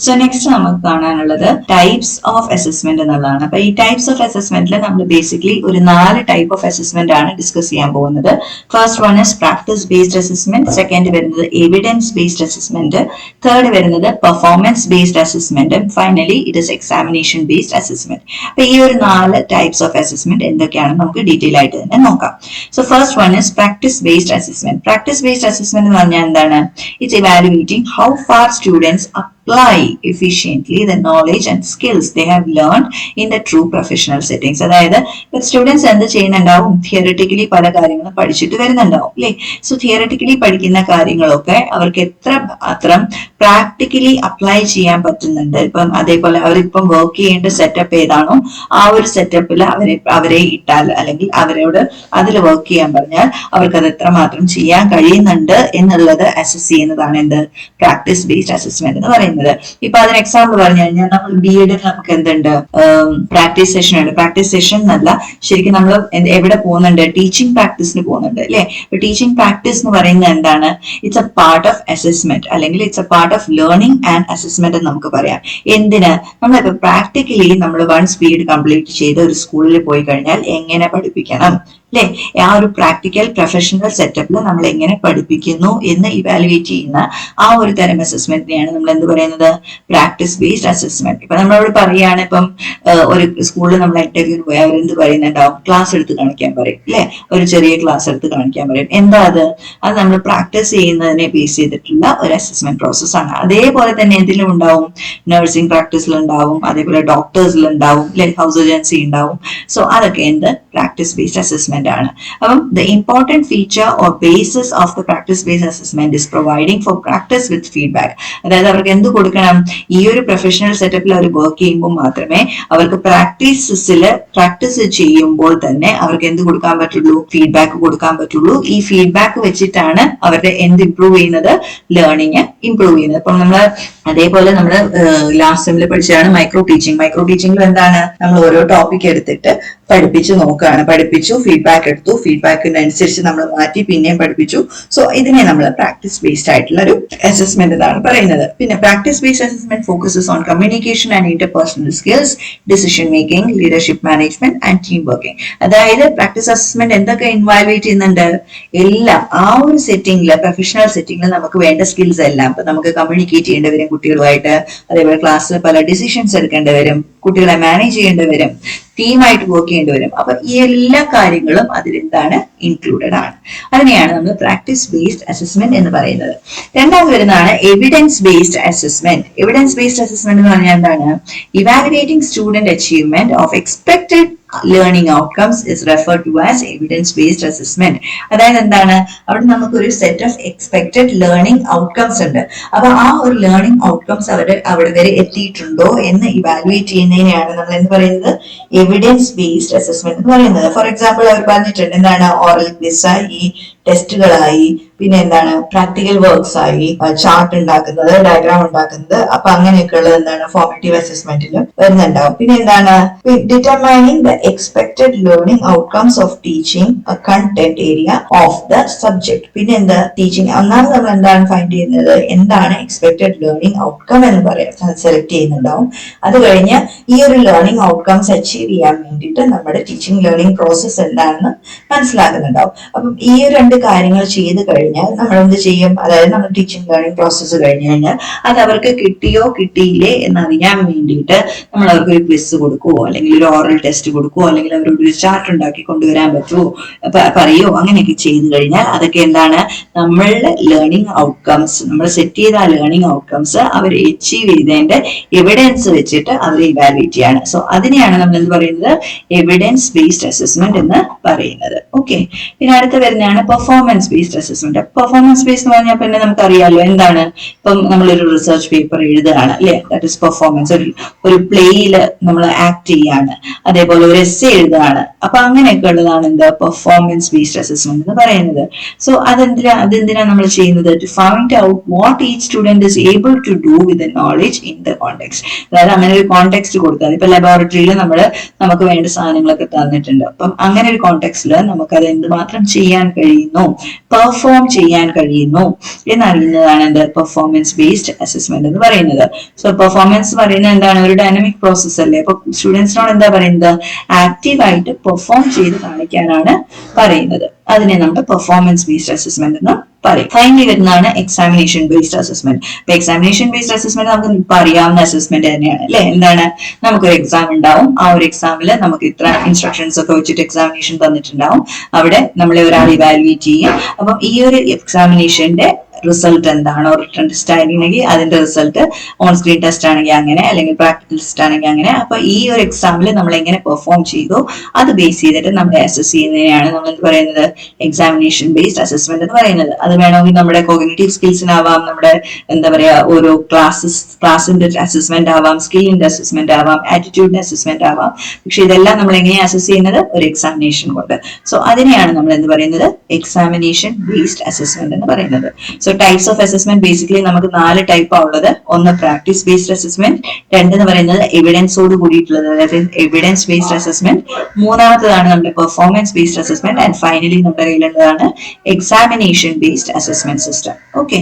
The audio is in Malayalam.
സോ നെക്സ്റ്റ് നമുക്ക് കാണാനുള്ളത് ടൈപ്സ് ഓഫ് അസസ്മെന്റ് എന്നുള്ളതാണ്. അപ്പൊ ഈ ടൈപ്സ് ഓഫ് അസസ്മെന്റിൽ നമ്മൾ ബേസിക്കലി ഒരു 4 ടൈപ്പ് ഓഫ് അസസ്മെന്റ് ആണ് ഡിസ്കസ് ചെയ്യാൻ പോകുന്നത്. First one is practice based assessment, second വരുന്നത് എവിഡൻസ് ബേസ്ഡ് അസസ്മെന്റ്, തേർഡ് വരുന്നത് performance based assessment, finally it is examination based assessment. അപ്പൊ ഈ ഒരു 4 ടൈപ്സ് ഓഫ് അസസ്മെന്റ് എന്തൊക്കെയാണെന്ന് നമുക്ക് ഡീറ്റെയിൽ ആയിട്ട് തന്നെ നോക്കാം. So first one is practice based assessment. Practice based assessment എന്ന് പറഞ്ഞാൽ എന്താണ്? It's evaluating how far students apply efficiently the knowledge and skills they have learned in the true professional settings. അതായത് സ്റ്റുഡൻസ് എന്ത് ചെയ്യുന്നുണ്ടാവും? തിയറിറ്റിക്കലി പല കാര്യങ്ങളും പഠിച്ചിട്ട് വരുന്നുണ്ടാവും അല്ലെ? സോ തിയറിറ്റിക്കലി പഠിക്കുന്ന കാര്യങ്ങളൊക്കെ അവർക്ക് അത്ര പ്രാക്ടിക്കലി അപ്ലൈ ചെയ്യാൻ പറ്റുന്നുണ്ട്. ഇപ്പം അതേപോലെ അവരിപ്പം വർക്ക് ചെയ്യേണ്ട സെറ്റപ്പ് ഏതാണോ ആ ഒരു സെറ്റപ്പിൽ അവരെ ഇട്ടാൽ അല്ലെങ്കിൽ അവരോട് അതിൽ വർക്ക് ചെയ്യാൻ പറഞ്ഞാൽ അവർക്ക് അത് എത്രമാത്രം ചെയ്യാൻ കഴിയുന്നുണ്ട് എന്നുള്ളത് അസസ് ചെയ്യുന്നതാണ് എന്ത്? പ്രാക്ടീസ് ബേസ്ഡ് അസസ്മെന്റ് എന്ന് പറയുന്നത്. ഇപ്പൊ അതിന് എക്സാമ്പിൾ പറഞ്ഞു കഴിഞ്ഞാൽ നമ്മൾ B.Ed നമുക്ക് എന്തുണ്ട്? പ്രാക്ടീസ് സെഷൻ ഉണ്ട്. പ്രാക്ടീസ് സെഷൻ എന്നല്ല, ശരിക്കും നമ്മൾ എവിടെ പോകുന്നുണ്ട്? ടീച്ചിങ് പ്രാക്ടീസിന് പോകുന്നുണ്ട് അല്ലെ? ടീച്ചിങ് പ്രാക്ടീസ് എന്ന് പറയുന്നത് എന്താണ്? It's a part of assessment അല്ലെങ്കിൽ it's a part of learning and assessment എന്ന് നമുക്ക് പറയാം. എന്തിന്? നമ്മളിപ്പോ പ്രാക്ടിക്കലി നമ്മൾ വൺസ് B.Ed കംപ്ലീറ്റ് ചെയ്ത് ഒരു സ്കൂളിൽ പോയി കഴിഞ്ഞാൽ എങ്ങനെ പഠിപ്പിക്കണം അല്ലെ? ആ ഒരു പ്രാക്ടിക്കൽ പ്രൊഫഷണൽ സെറ്റപ്പിൽ നമ്മൾ എങ്ങനെ പഠിപ്പിക്കുന്നു എന്ന് ഇവാലുവേറ്റ് ചെയ്യുന്ന ആ ഒരു തരം അസസ്മെന്റിനെയാണ് നമ്മൾ എന്ത് പറയുന്നത്? Practice based assessment. ഇപ്പൊ നമ്മളോട് പറയുകയാണ്, ഇപ്പം ഒരു സ്കൂളിൽ നമ്മൾ ഇന്റർവ്യൂവിന് പോയി അവരെന്ത് പറയുന്നുണ്ടാവും? ക്ലാസ് എടുത്ത് കാണിക്കാൻ പറയും അല്ലെ? ഒരു ചെറിയ ക്ലാസ് എടുത്ത് കാണിക്കാൻ പറയും. എന്താ അത്? അത് നമ്മൾ പ്രാക്ടീസ് ചെയ്യുന്നതിനെ ബേസ് ചെയ്തിട്ടുള്ള ഒരു അസസ്മെന്റ് പ്രോസസ് ആണ്. അതേപോലെ തന്നെ എന്തിലും ഉണ്ടാവും? നഴ്സിംഗ് പ്രാക്ടീസിൽ ഉണ്ടാവും, അതേപോലെ ഡോക്ടേഴ്സിൽ ഉണ്ടാവും അല്ലെ? ഹൗസ് ഏജൻസി ഉണ്ടാവും. സോ അതൊക്കെ എന്ത്? പ്രാക്ടീസ് ബേസ്ഡ് അസസ്മെന്റ് ആണ്. അപ്പം the important feature or basis of the practice based assessment is providing for practice with feedback. അതായത് അവർക്ക് എന്ത് കൊടുക്കണം? ഈ ഒരു പ്രൊഫഷണൽ സെറ്റപ്പിൽ അവർ വർക്ക് ചെയ്യുമ്പോൾ മാത്രമേ അവർക്ക് പ്രാക്ടീസ് ചെയ്യുമ്പോൾ തന്നെ അവർക്ക് എന്ത് കൊടുക്കാൻ പറ്റുള്ളൂ? ഫീഡ്ബാക്ക് കൊടുക്കാൻ പറ്റുള്ളൂ. ഈ ഫീഡ്ബാക്ക് വെച്ചിട്ടാണ് അവരുടെ എന്ത് ഇംപ്രൂവ് ചെയ്യുന്നത്? ലേണിംഗ് ഇംപ്രൂവ് ചെയ്യുന്നത്. അപ്പം നമ്മൾ അതേപോലെ നമ്മൾ ലാസ്റ്റ് സെമ്മിൽ പഠിച്ചതാണ് മൈക്രോ ടീച്ചിങ്. മൈക്രോ ടീച്ചിങ്ങിൽ എന്താണ്? നമ്മൾ ഓരോ ടോപ്പിക് എടുത്തിട്ട് പഠിപ്പിച്ചു നോക്കുകയാണ്. പഠിപ്പിച്ചു, ഫീഡ്ബാക്ക് എടുത്തു, ഫീഡ്ബാക്കിനനുസരിച്ച് നമ്മൾ മാറ്റി പിന്നെയും പഠിപ്പിച്ചു. സോ ഇതിനെ നമ്മൾ പ്രാക്ടീസ് ബേസ്ഡ് ആയിട്ടുള്ള ഒരു അസസ്മെന്റ് എന്നാണ് പറയുന്നത്. പിന്നെ practice based assessment focuses on communication and interpersonal skills, decision making, leadership management and team working. അതായത് പ്രാക്ടീസ് അസസ്മെന്റ് എന്തൊക്കെ ഇൻവാൽവേറ്റ് ചെയ്യുന്നുണ്ട്? എല്ലാം ആ ഒരു സെറ്റിംഗിൽ, പ്രൊഫഷണൽ സെറ്റിംഗിൽ നമുക്ക് വേണ്ട സ്കിൽസ് എല്ലാം. ഇപ്പൊ നമുക്ക് കമ്മ്യൂണിക്കേറ്റ് ചെയ്യേണ്ടി വരും കുട്ടികളുമായിട്ട്, അതേപോലെ ക്ലാസ്സിൽ പല ഡിസിഷൻസ് എടുക്കേണ്ടി വരും, കുട്ടികളെ മാനേജ് ചെയ്യേണ്ടി വരും, ടീമായിട്ട് വർക്ക് ചെയ്യേണ്ടി വരും. അപ്പൊ ഈ എല്ലാ കാര്യങ്ങളും അതിലെന്താണ്? ഇൻക്ലൂഡഡ് ആണ്. അതിനെയാണ് നമ്മൾ പ്രാക്ടീസ് ബേസ്ഡ് അസസ്മെന്റ് എന്ന് പറയുന്നത്. രണ്ടാമത് വരുന്നതാണ് evidence based assessment. Evidence based assessment എന്ന് പറഞ്ഞാൽ എന്താണ്? Evaluating student achievement of expected learning outcomes is referred to as evidence based assessment. അതായത് എന്താണ്? അവിടെ നമുക്കൊരു set of expected learning outcomes ഉണ്ട്. അപ്പൊ ആ ഒരു ലേണിംഗ് ഔട്ട്കംസ് അവിടെ വരെ എത്തിയിട്ടുണ്ടോ എന്ന് ഇവാലുവേറ്റ് ചെയ്യുന്നതിനെയാണ് നമ്മൾ എന്ത് പറയുന്നത്? എവിഡൻസ് ബേസ്ഡ് അസസ്മെന്റ് എന്ന് പറയുന്നത്. ഫോർ എക്സാമ്പിൾ അവർ പറഞ്ഞിട്ടുണ്ട് എന്താണ്? ഓറൽ ക്വിസ് ആയി, ടെസ്റ്റുകളായി, പിന്നെ എന്താണ്? പ്രാക്ടിക്കൽ വർക്ക്സ് ആയി, ചാർട്ട് ഉണ്ടാക്കുന്നത്, ഡയഗ്രാം ഉണ്ടാക്കുന്നത്. അപ്പൊ അങ്ങനെയൊക്കെ ഉള്ളത് എന്താണ്? ഫോർമേറ്റീവ് അസസ്മെന്റിൽ വരുന്നുണ്ടാവും. പിന്നെ എന്താണ്? Determining the expected learning outcomes of teaching content area of the subject. പിന്നെ എന്താ? ടീച്ചിങ് ഒന്നാമത് നമ്മൾ എന്താണ് ഫൈൻഡ് ചെയ്യുന്നത്? എന്താണ് എക്സ്പെക്ടഡ് ലേണിംഗ് ഔട്ട്കം എന്ന് പറയാം, സെലക്ട് ചെയ്യുന്നുണ്ടാവും. അത് കഴിഞ്ഞ് ഈ ഒരു ലേണിംഗ് ഔട്ട്കംസ് അച്ചീവ് ചെയ്യാൻ വേണ്ടിയിട്ട് നമ്മുടെ ടീച്ചിങ് ലേണിംഗ് പ്രോസസ് എന്താണെന്ന് മനസ്സിലാക്കുന്നുണ്ടാവും. അപ്പം ഈ രണ്ട് കാര്യങ്ങൾ ചെയ്ത് കഴിഞ്ഞാൽ നമ്മൾ എന്ത് ചെയ്യും? അതായത് നമ്മൾ ടീച്ചിങ് ലേണിംഗ് പ്രോസസ്സ് കഴിഞ്ഞു കഴിഞ്ഞാൽ അത് അവർക്ക് കിട്ടിയോ കിട്ടിയില്ലേ എന്നറിയാൻ വേണ്ടിയിട്ട് നമ്മൾ അവർക്ക് ഒരു ക്വിസ് കൊടുക്കുവോ, അല്ലെങ്കിൽ ഒരു ഓറൽ ടെസ്റ്റ് കൊടുക്കുവോ, അല്ലെങ്കിൽ അവരോട് ഒരു ചാർട്ട് ഉണ്ടാക്കി കൊണ്ടുവരാൻ പറ്റുമോ, പറയോ, അങ്ങനെയൊക്കെ ചെയ്ത് കഴിഞ്ഞാൽ അതൊക്കെ എന്താണ്? നമ്മളുടെ ലേണിംഗ് ഔട്ട്കംസ്, നമ്മൾ സെറ്റ് ചെയ്ത ആ ലേണിംഗ് ഔട്ട്കംസ് അവർ അച്ചീവ് ചെയ്തതിന്റെ എവിഡൻസ് വെച്ചിട്ട് അവർ ഇവാലുവേറ്റ് ചെയ്യാണ്. സോ അതിനെയാണ് നമ്മൾ എന്ത് പറയുന്നത്? എവിഡൻസ് ബേസ്ഡ് അസസ്മെന്റ് എന്ന് പറയുന്നത്. ഓക്കെ. പിന്നെ അടുത്ത് വരുന്നതാണ് performance based assessment. Performance based എന്ന് പറഞ്ഞാൽ പിന്നെ നമുക്കറിയാലോ എന്താണ്? ഇപ്പം നമ്മളൊരു റിസർച്ച് പേപ്പർ എഴുതുകയാണ് അല്ലെ? That is performance. ഒരു പ്ലേയില് നമ്മൾ ആക്ട് ചെയ്യാണ്, അതേപോലെ ഒരു എസ്സേ എഴുതുകയാണ്. അപ്പൊ അങ്ങനെയൊക്കെ ഉള്ളതാണ് എന്ത്? പെർഫോമൻസ് ബേസ്ഡ് അസസ്മെന്റ് എന്ന് പറയുന്നത്. സോ അതെന്തിനാ നമ്മൾ ചെയ്യുന്നത്? To find out what each student is able to do with the knowledge in the context. അതായത് അങ്ങനെ ഒരു കോണ്ടെക്സ്റ്റ് കൊടുത്താൽ, ഇപ്പൊ ലബോറട്ടറിയിൽ നമുക്ക് വേണ്ട സാധനങ്ങളൊക്കെ തന്നിട്ടുണ്ട്. അപ്പം അങ്ങനെ ഒരു കോണ്ടെക്സ്റ്റിൽ നമുക്ക് അത് എന്തുമാത്രം ചെയ്യാൻ കഴിയുന്നു, പെർഫോം ചെയ്യാൻ കഴിയുന്നു എന്നറിയുന്നതാണ് എന്ത് പെർഫോമൻസ് ബേസ്ഡ് അസസ്മെന്റ് എന്ന് പറയുന്നത്. സോ പെർഫോമൻസ് പറയുന്നത് എന്താണ്, ഒരു ഡൈനാമിക് പ്രോസസ് അല്ലേ. അപ്പൊ സ്റ്റുഡൻസിനോട് എന്താ പറയുന്നത്, ആക്റ്റീവായിട്ട് പെർഫോം ചെയ്ത് കാണിക്കാനാണ് പറയുന്നത്. അതിനെ നമ്മൾ പെർഫോമൻസ് ബേസ്ഡ് അസസ്മെന്റ് എന്ന് പറയും. ഫൈനലി വരുന്നതാണ് എക്സാമിനേഷൻ ബേസ്ഡ് അസസ്മെന്റ്. അപ്പൊ എക്സാമിനേഷൻ ബേസ്ഡ് അസസ്മെന്റ് നമുക്ക് ഇപ്പൊ അറിയാവുന്ന അസസ്മെന്റ് തന്നെയാണ് അല്ലെ. എന്താണ്, നമുക്കൊരു എക്സാം ഉണ്ടാവും, ആ ഒരു എക്സാമിൽ നമുക്ക് ഇത്ര ഇൻസ്ട്രക്ഷൻസ് ഒക്കെ വെച്ചിട്ട് എക്സാമിനേഷൻ തന്നിട്ടുണ്ടാവും, അവിടെ നമ്മളെ ഒരാൾ ഇവാലുവേറ്റ് ചെയ്യും. അപ്പം ഈ ഒരു എക്സാമിനേഷന്റെ റിസൾട്ട് എന്താണോ, റിട്ടേൺ ടെസ്റ്റ് ആയിരുന്നെങ്കിൽ അതിന്റെ റിസൾട്ട്, ഓൺ സ്ക്രീൻ ടെസ്റ്റ് ആണെങ്കിൽ അങ്ങനെ, അല്ലെങ്കിൽ പ്രാക്ടിക്കൽ ടെസ്റ്റ് ആണെങ്കിൽ അങ്ങനെ. അപ്പൊ ഈ ഒരു എക്സാമിൽ നമ്മൾ എങ്ങനെ പെർഫോം ചെയ്തു അത് ബേസ് ചെയ്തിട്ട് നമ്മളെ അസസ് ചെയ്യുന്നതിനെയാണ് നമ്മൾ എന്ത് പറയുന്നത്, എക്സാമിനേഷൻ ബേസ്ഡ് അസസ്മെന്റ് എന്ന് പറയുന്നത്. അത് വേണമെങ്കിൽ നമ്മുടെ കോഗ്നിറ്റീവ് സ്കിൽസിനാവാം, നമ്മുടെ എന്താ പറയാ ഓരോ ക്ലാസിന്റെ അസസ്മെന്റ് ആവാം, സ്കില്ലിന്റെ അസസ്മെന്റ് ആവാം, ആറ്റിറ്റ്യൂഡിന്റെ അസസ്മെന്റ് ആവാം. പക്ഷെ ഇതെല്ലാം നമ്മൾ എങ്ങനെ അസസ് ചെയ്യുന്നത്, ഒരു എക്സാമിനേഷൻ കൊണ്ട്. സോ അതിനെയാണ് നമ്മൾ എന്ത് പറയുന്നത്, എക്സാമിനേഷൻ ബേസ്ഡ് അസസ്മെന്റ് എന്ന് പറയുന്നത്. So types of assessment basically നമുക്ക് 4 ടൈപ്പാണ് ഉള്ളത്. ഒന്ന് പ്രാക്ടീസ് ബേസ്ഡ് അസസ്മെന്റ്, രണ്ടെന്ന് പറയുന്നത് എവിഡൻസോട് കൂടിയിട്ടുള്ളത്, അതായത് എവിഡൻസ് ബേസ്ഡ് അസസ്മെന്റ്, മൂന്നാമത്തതാണ് നമ്മുടെ performance based assessment, and finally നമ്മുടെ കയ്യിലുള്ളതാണ് examination based assessment system. Okay.